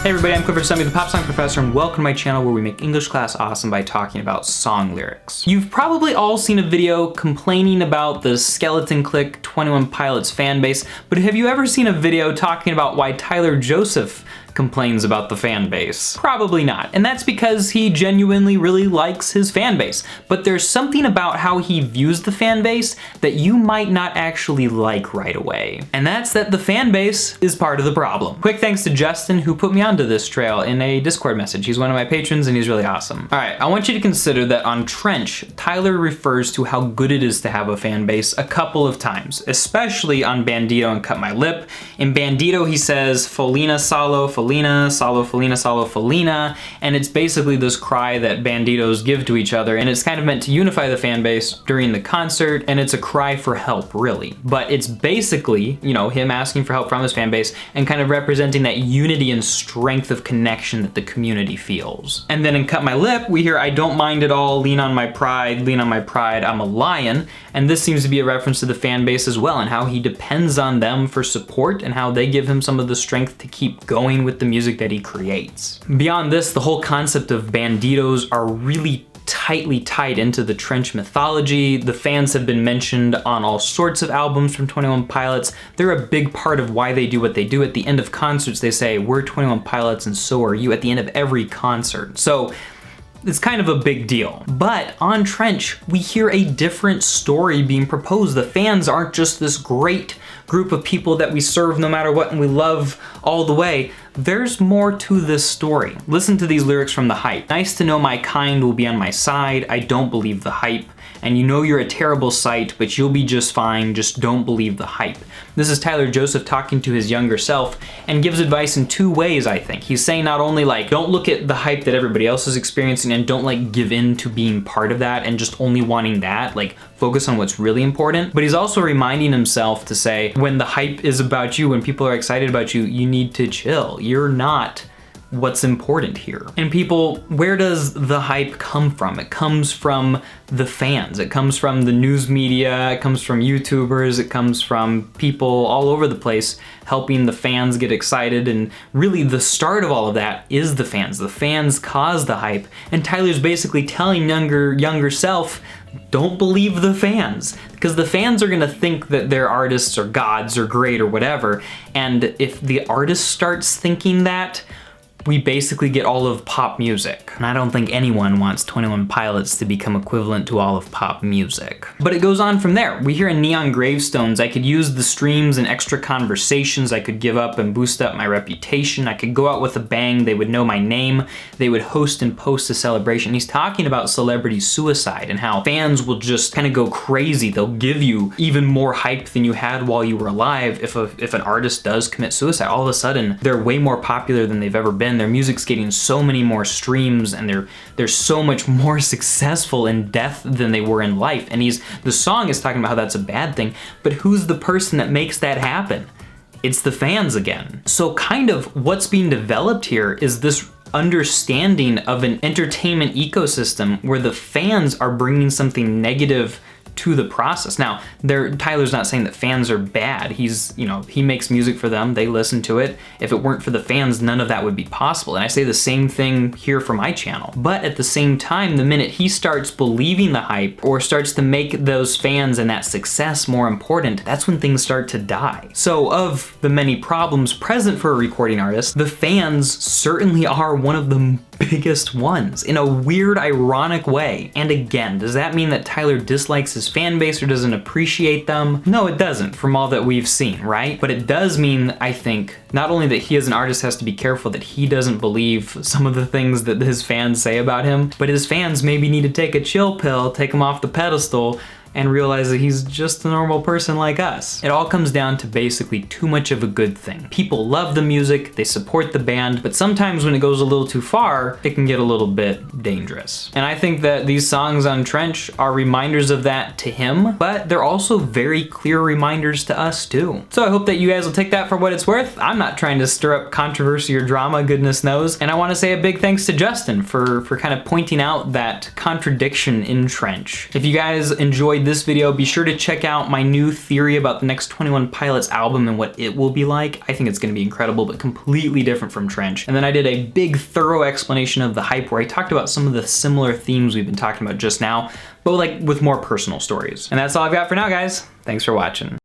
Hey everybody, I'm Clifford Stumby, the Pop Song Professor, and welcome to my channel where we make English class awesome by talking about song lyrics. You've probably all seen a video complaining about the Skeleton Click 21 Pilots fan base, but have you ever seen a video talking about why Tyler Joseph complains about the fan base? Probably not, and that's because he genuinely really likes his fan base, but there's something about how he views the fan base that you might not actually like right away, and that's that the fan base is part of the problem. Quick thanks to Justin, who put me onto this trail in a Discord message. He's one of my patrons and he's really awesome. All right, I want you to consider that on Trench, Tyler refers to how good it is to have a fan base a couple of times, especially on Bandito and Cut My Lip. In Bandito, he says, Folina Salo, Folina, Salo, Folina, Salo, Folina, and it's basically this cry that banditos give to each other, and it's kind of meant to unify the fan base during the concert, and it's a cry for help, really. But it's basically, you know, him asking for help from his fan base and kind of representing that unity and strength of connection that the community feels. And then in Cut My Lip, we hear, I don't mind at all, lean on my pride, I'm a lion, and this seems to be a reference to the fan base as well, and how he depends on them for support and how they give him some of the strength to keep going with the music that he creates. Beyond this, the whole concept of banditos are really tightly tied into the Trench mythology. The fans have been mentioned on all sorts of albums from 21 Pilots. They're a big part of why they do what they do. At the end of concerts, they say, we're 21 Pilots and so are you, at the end of every concert. So it's kind of a big deal. But on Trench, we hear a different story being proposed. The fans aren't just this great group of people that we serve no matter what and we love all the way. There's more to this story. Listen to these lyrics from The Hype. Nice to know my kind will be on my side. I don't believe the hype. And you know you're a terrible sight, but you'll be just fine. Just don't believe the hype. This is Tyler Joseph talking to his younger self and gives advice in two ways, I think. He's saying not only like, don't look at the hype that everybody else is experiencing and don't like give in to being part of that and just only wanting that, like focus on what's really important. But he's also reminding himself to say, when the hype is about you, when people are excited about you, you need to chill. You're not what's important here. And people, where does the hype come from? It comes from the fans. It comes from the news media, it comes from YouTubers, it comes from people all over the place helping the fans get excited, and really the start of all of that is the fans. The fans cause the hype, and Tyler's basically telling younger self, don't believe the fans, because the fans are gonna think that their artists are gods or great or whatever, and if the artist starts thinking that, we basically get all of pop music. And I don't think anyone wants 21 Pilots to become equivalent to all of pop music. But it goes on from there. We hear in Neon Gravestones, I could use the streams and extra conversations, I could give up and boost up my reputation, I could go out with a bang, they would know my name, they would host and post a celebration. He's talking about celebrity suicide and how fans will just kind of go crazy. They'll give you even more hype than you had while you were alive. If an artist does commit suicide, all of a sudden they're way more popular than they've ever been. Their music's getting so many more streams and they're so much more successful in death than they were in life. And the song is talking about how that's a bad thing, but who's the person that makes that happen? It's the fans again. So kind of what's being developed here is this understanding of an entertainment ecosystem where the fans are bringing something negative to the process. Now, Tyler's not saying that fans are bad. He makes music for them, they listen to it. If it weren't for the fans, none of that would be possible. And I say the same thing here for my channel. But at the same time, the minute he starts believing the hype or starts to make those fans and that success more important, that's when things start to die. So of the many problems present for a recording artist, the fans certainly are one of the biggest ones in a weird, ironic way. And again, does that mean that Tyler dislikes his fan base or doesn't appreciate them? No, it doesn't, from all that we've seen, right? But it does mean, I think, not only that he as an artist has to be careful that he doesn't believe some of the things that his fans say about him, but his fans maybe need to take a chill pill, take him off the pedestal, and realize that he's just a normal person like us. It all comes down to basically too much of a good thing. People love the music, they support the band, but sometimes when it goes a little too far, it can get a little bit dangerous. And I think that these songs on Trench are reminders of that to him, but they're also very clear reminders to us too. So I hope that you guys will take that for what it's worth. I'm not trying to stir up controversy or drama, goodness knows. And I want to say a big thanks to Justin for kind of pointing out that contradiction in Trench. If you guys enjoyed this video, be sure to check out my new theory about the next 21 Pilots album and what it will be like. I think it's gonna be incredible, but completely different from Trench. And then I did a big, thorough explanation of The Hype where I talked about some of the similar themes we've been talking about just now, but like with more personal stories. And that's all I've got for now, guys. Thanks for watching.